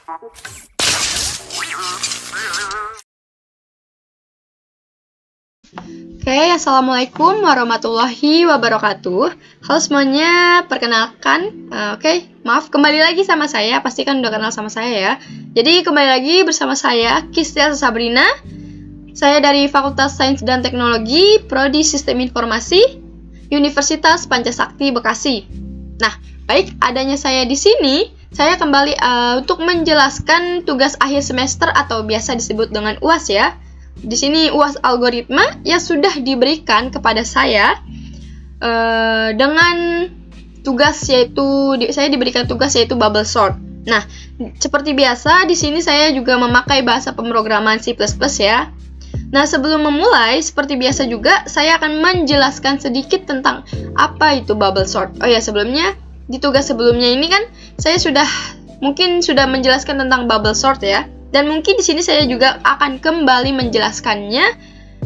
Oke, Assalamualaikum warahmatullahi wabarakatuh. Halo semuanya, perkenalkan. Maaf, kembali lagi sama saya. Pastikan udah kenal sama saya ya. Jadi kembali lagi bersama saya, Kistia Sabrina. Saya dari Fakultas Sains dan Teknologi, Prodi Sistem Informasi, Universitas Pancasakti Bekasi. Nah, baik adanya saya di sini, saya kembali untuk menjelaskan tugas akhir semester atau biasa disebut dengan UAS ya. Di sini UAS algoritma yang sudah diberikan kepada saya dengan tugas yaitu saya diberikan tugas yaitu bubble sort. Nah, seperti biasa di sini saya juga memakai bahasa pemrograman C++ ya. Nah, sebelum memulai seperti biasa juga saya akan menjelaskan sedikit tentang apa itu bubble sort. Oh ya, sebelumnya di tugas sebelumnya ini kan saya mungkin sudah menjelaskan tentang bubble sort ya. Dan mungkin di sini saya juga akan kembali menjelaskannya,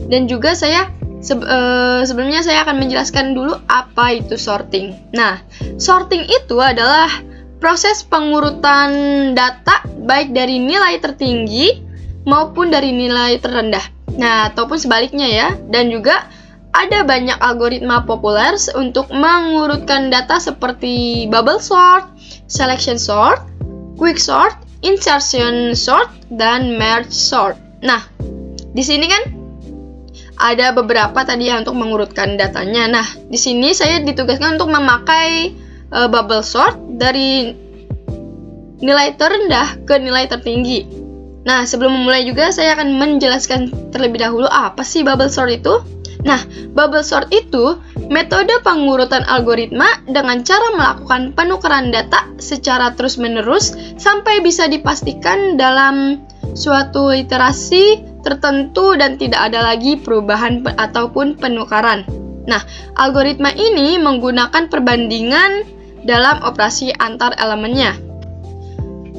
dan juga sebelumnya saya akan menjelaskan dulu apa itu sorting. Nah, sorting itu adalah proses pengurutan data baik dari nilai tertinggi maupun dari nilai terendah. Nah, ataupun sebaliknya ya. Dan juga ada banyak algoritma populer untuk mengurutkan data seperti bubble sort, selection sort, quick sort, insertion sort, dan merge sort. Nah, di sini kan ada beberapa tadi ya untuk mengurutkan datanya. Nah, di sini saya ditugaskan untuk memakai bubble sort dari nilai terendah ke nilai tertinggi. Nah, sebelum memulai juga saya akan menjelaskan terlebih dahulu apa sih bubble sort itu. Nah, bubble sort itu metode pengurutan algoritma dengan cara melakukan penukaran data secara terus-menerus sampai bisa dipastikan dalam suatu iterasi tertentu dan tidak ada lagi perubahan ataupun penukaran. Nah, algoritma ini menggunakan perbandingan dalam operasi antar elemennya.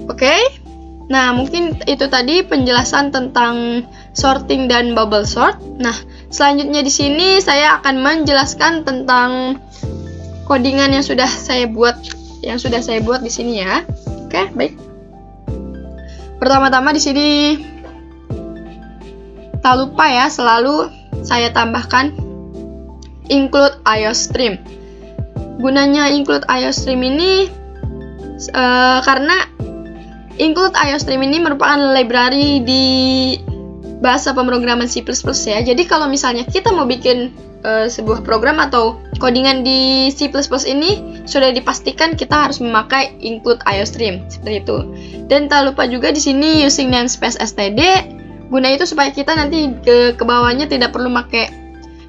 Oke? Nah, mungkin itu tadi penjelasan tentang sorting dan bubble sort. Nah, selanjutnya di sini saya akan menjelaskan tentang codingan yang sudah saya buat di sini ya. Oke, baik. Pertama-tama di sini tak lupa ya, selalu saya tambahkan include IOStream. Gunanya include IOStream ini karena include IOStream ini merupakan library di bahasa pemrograman C++ ya. Jadi kalau misalnya kita mau bikin sebuah program atau codingan di C++ ini, sudah dipastikan kita harus memakai include IOStream seperti itu. Dan tak lupa juga di sini using namespace std. Guna itu supaya kita nanti ke bawahnya tidak perlu pakai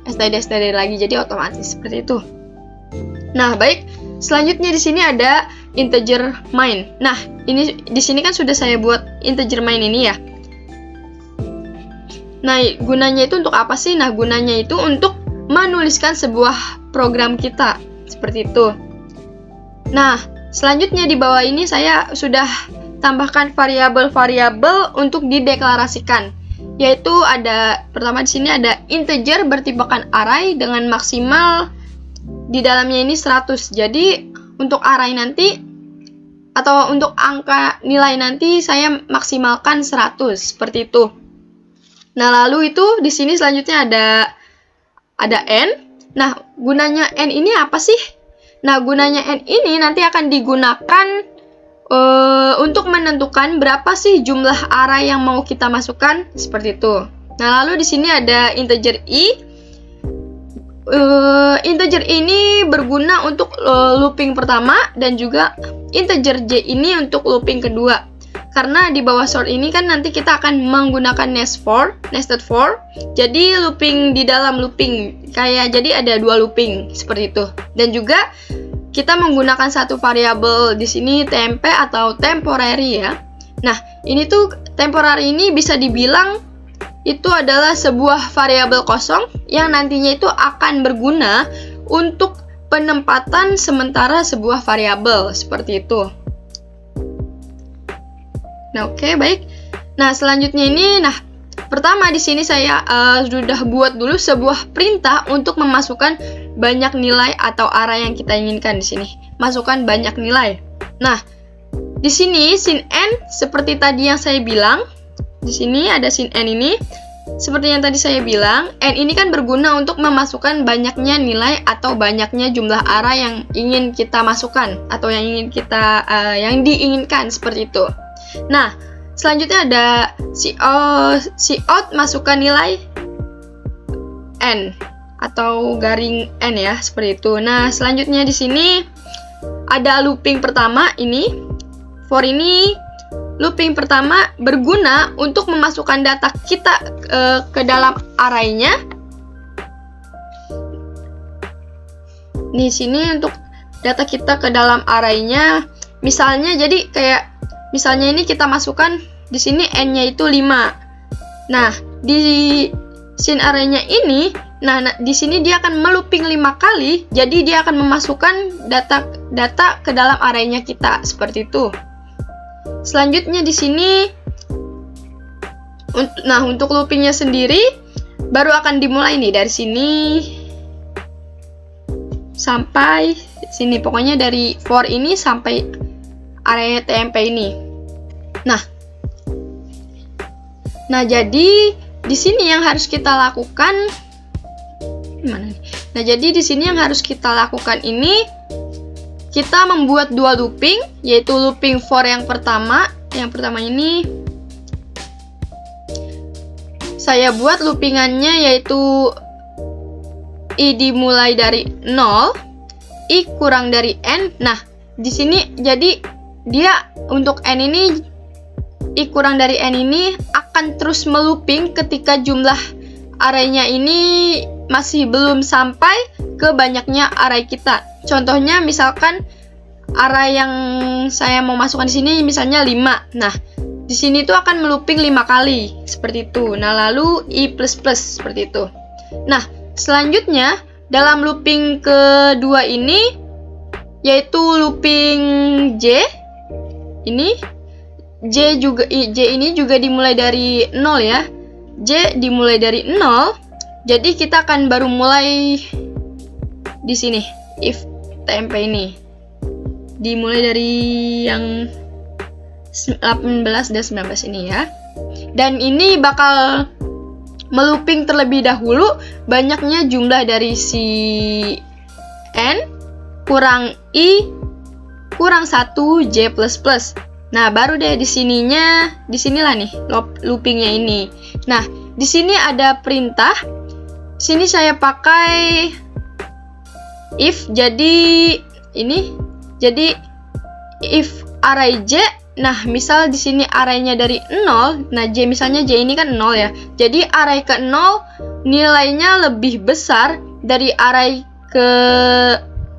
std lagi, jadi otomatis seperti itu. Nah, baik. Selanjutnya di sini ada integer main. Nah, ini di sini kan sudah saya buat integer main ini ya. Nah, gunanya itu untuk apa sih? Nah, gunanya itu untuk menuliskan sebuah program kita seperti itu. Nah, selanjutnya di bawah ini saya sudah tambahkan variabel-variabel untuk dideklarasikan. Yaitu pertama di sini ada integer bertipekan array dengan maksimal di dalamnya ini 100. Jadi untuk array nanti atau untuk angka nilai nanti saya maksimalkan 100 seperti itu. Nah, lalu itu di sini selanjutnya ada n. Nah, gunanya n ini apa sih? Nah, gunanya n ini nanti akan digunakan untuk menentukan berapa sih jumlah array yang mau kita masukkan seperti itu. Nah, lalu di sini ada integer i. Integer ini berguna untuk looping pertama dan juga integer j ini untuk looping kedua. Karena di bawah sort ini kan nanti kita akan menggunakan nested for. Jadi looping di dalam looping, jadi ada dua looping seperti itu. Dan juga kita menggunakan satu variabel di sini temp atau temporary ya. Nah, ini tuh temporary ini bisa dibilang itu adalah sebuah variabel kosong yang nantinya itu akan berguna untuk penempatan sementara sebuah variabel seperti itu. Nah, oke, baik. Nah, selanjutnya ini, pertama di sini saya sudah buat dulu sebuah perintah untuk memasukkan banyak nilai atau array yang kita inginkan di sini. Masukkan banyak nilai. Nah, di sini sin n seperti tadi yang saya bilang. Di sini ada sin n ini. Seperti yang tadi saya bilang, n ini kan berguna untuk memasukkan banyaknya nilai atau banyaknya jumlah array yang ingin kita masukkan atau yang ingin kita yang diinginkan seperti itu. Nah, selanjutnya ada cout masukkan nilai n atau garing n ya, seperti itu. Nah, selanjutnya di sini ada looping pertama ini. For ini looping pertama berguna untuk memasukkan data kita ke dalam array-nya. Di sini untuk data kita ke dalam array-nya, misalnya jadi kayak misalnya ini kita masukkan di sini n-nya itu 5. Nah, di sin array-nya ini, di sini dia akan melooping 5 kali, jadi dia akan memasukkan data ke dalam array-nya kita seperti itu. Selanjutnya di sini, untuk loopingnya sendiri baru akan dimulai nih dari sini sampai sini, pokoknya dari for ini sampai area TMP ini. Nah jadi di sini yang harus kita lakukan gimana nih? Nah jadi di sini yang harus kita lakukan ini, kita membuat dua looping, yaitu looping for yang pertama. Yang pertama ini saya buat loopingannya yaitu i dimulai dari 0, i kurang dari n. Nah, di sini jadi dia untuk n ini, i kurang dari n ini akan terus melooping ketika jumlah array-nya ini masih belum sampai ke banyaknya array kita. Contohnya misalkan array yang saya mau masukkan di sini misalnya 5. Nah, di sini tuh akan melooping 5 kali seperti itu. Nah, lalu i++ seperti itu. Nah, selanjutnya dalam looping kedua ini yaitu looping J. Ini J ini juga dimulai dari 0 ya. J dimulai dari 0. Jadi kita akan baru mulai di sini if TMP ini. Dimulai dari yang 18 dan 19 ini ya. Dan ini bakal melooping terlebih dahulu banyaknya jumlah dari si n kurang i kurang 1 j++. Nah, baru deh disinilah nih loopingnya ini. Nah, di sini ada perintah. Sini saya pakai if, jadi if array j. Nah, misal di sini array-nya dari 0, nah j misalnya j ini kan 0 ya. Jadi array ke 0 nilainya lebih besar dari array ke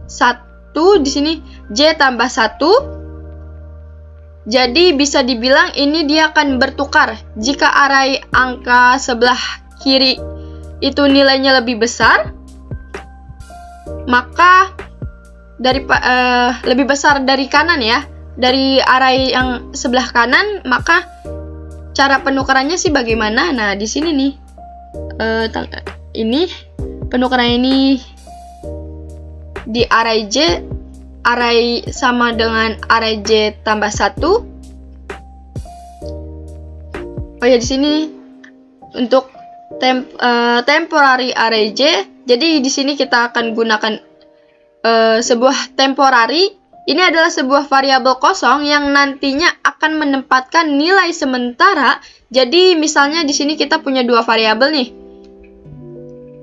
1 di sini j tambah 1. Jadi bisa dibilang ini dia akan bertukar. Jika array angka sebelah kiri itu nilainya lebih besar, maka lebih besar dari kanan ya. Dari array yang sebelah kanan, maka cara penukarannya sih bagaimana? Nah, di sini nih. Ini penukaran ini di array j, array sama dengan array j tambah 1. Oh ya, di sini untuk temporary array j. Jadi di sini kita akan gunakan sebuah temporary. Ini adalah sebuah variabel kosong yang nantinya akan menempatkan nilai sementara. Jadi misalnya di sini kita punya dua variabel nih.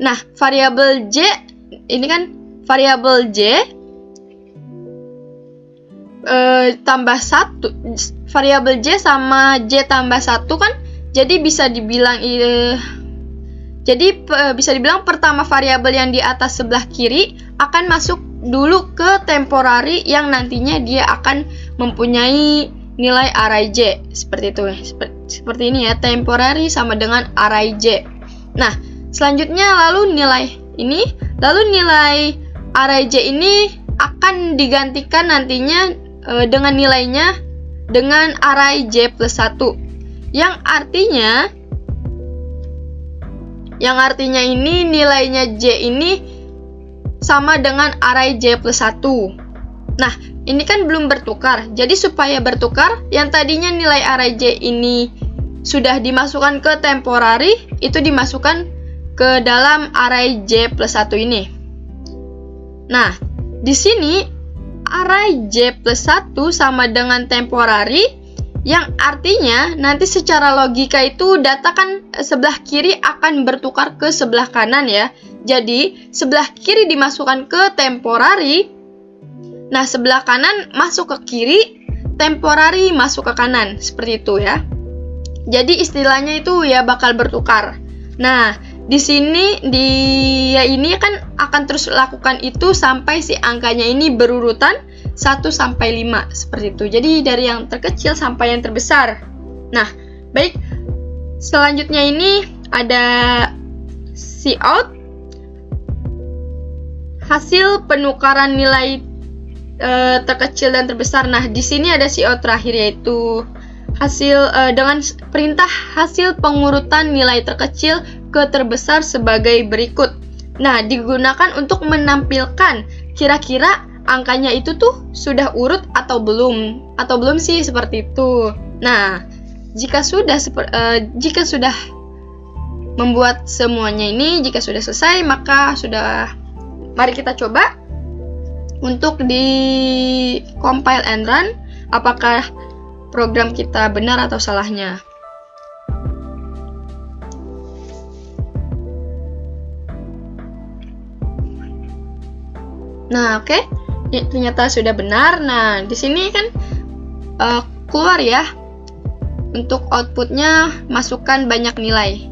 Nah, variabel j ini kan variabel j tambah 1, variabel j sama j tambah 1 kan. Jadi bisa dibilang bisa dibilang pertama variabel yang di atas sebelah kiri akan masuk dulu ke temporary yang nantinya dia akan mempunyai nilai array j seperti itu. Seperti ini ya, temporary sama dengan array j. Nah, selanjutnya lalu nilai array j ini akan digantikan nantinya dengan nilainya dengan array j plus 1. Yang artinya ini nilainya j ini sama dengan array j plus 1. Nah, ini kan belum bertukar. Jadi supaya bertukar, yang tadinya nilai array J ini sudah dimasukkan ke temporary, itu dimasukkan ke dalam array J plus 1 ini. Nah, di sini array J plus 1 sama dengan temporary, yang artinya nanti secara logika itu data kan sebelah kiri akan bertukar ke sebelah kanan ya. Jadi, sebelah kiri dimasukkan ke temporary, nah sebelah kanan masuk ke kiri, temporary masuk ke kanan, seperti itu ya. Jadi istilahnya itu ya bakal bertukar. Nah, di sini dia ini kan akan terus lakukan itu sampai si angkanya ini berurutan 1 sampai 5 seperti itu. Jadi dari yang terkecil sampai yang terbesar. Nah, baik. Selanjutnya ini ada cout, hasil penukaran nilai terkecil dan terbesar. Nah, di sini ada cout terakhir, yaitu hasil dengan perintah hasil pengurutan nilai terkecil ke terbesar sebagai berikut. Nah, digunakan untuk menampilkan kira-kira angkanya itu tuh sudah urut atau belum sih, seperti itu. Nah, jika sudah membuat semuanya ini, jika sudah selesai, maka mari kita coba untuk di compile and run apakah program kita benar atau salahnya. Nah, oke. Ternyata sudah benar. Nah, di sini kan keluar ya. Untuk outputnya masukkan banyak nilai.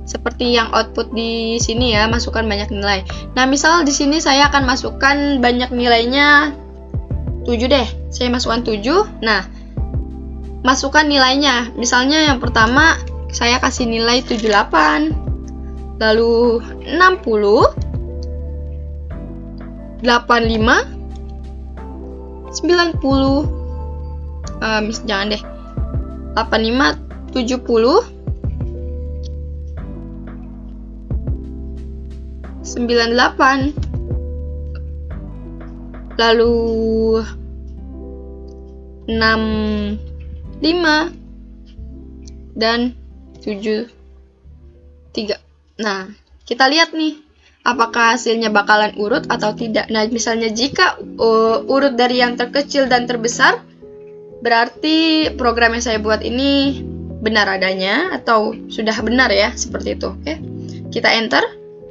Seperti yang output di sini ya, masukkan banyak nilai. Nah, misal di sini saya akan masukkan banyak nilainya 7 deh. Saya masukkan 7. Nah, masukkan nilainya. Misalnya yang pertama saya kasih nilai 78. Lalu 60, 85, 90, jangan deh, 85, 70, 98, lalu 65, dan 73. Nah, kita lihat nih, apakah hasilnya bakalan urut atau tidak. Nah, misalnya jika urut dari yang terkecil dan terbesar, berarti program yang saya buat ini benar adanya atau sudah benar ya, seperti itu. Oke, kita enter.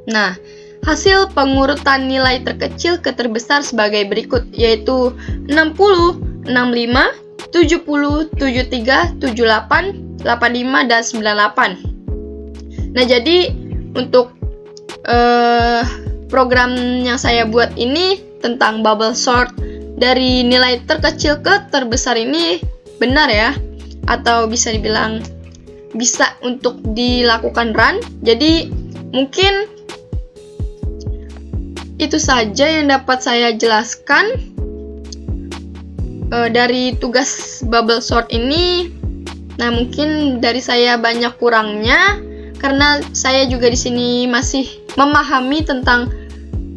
Nah, hasil pengurutan nilai terkecil ke terbesar sebagai berikut, yaitu 60, 65, 70, 73, 78, 85, dan 98. Nah, jadi untuk program yang saya buat ini tentang bubble sort dari nilai terkecil ke terbesar ini benar ya, atau bisa dibilang bisa untuk dilakukan run. Jadi mungkin itu saja yang dapat saya jelaskan dari tugas bubble sort ini. Nah, mungkin dari saya banyak kurangnya karena saya juga di sini masih memahami tentang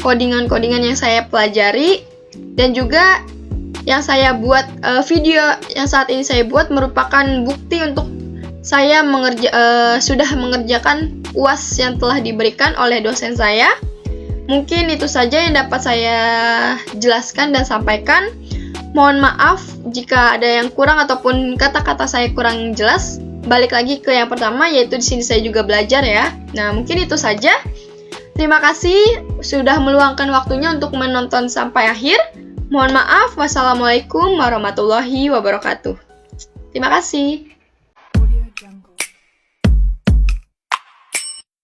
codingan-codingan yang saya pelajari, dan juga yang saya buat video yang saat ini saya buat merupakan bukti untuk saya sudah mengerjakan UAS yang telah diberikan oleh dosen saya. Mungkin itu saja yang dapat saya jelaskan dan sampaikan. Mohon maaf jika ada yang kurang ataupun kata-kata saya kurang jelas. Balik lagi ke yang pertama, yaitu di sini saya juga belajar ya. Nah, mungkin itu saja. Terima kasih sudah meluangkan waktunya untuk menonton sampai akhir. Mohon maaf. Wassalamualaikum warahmatullahi wabarakatuh. Terima kasih.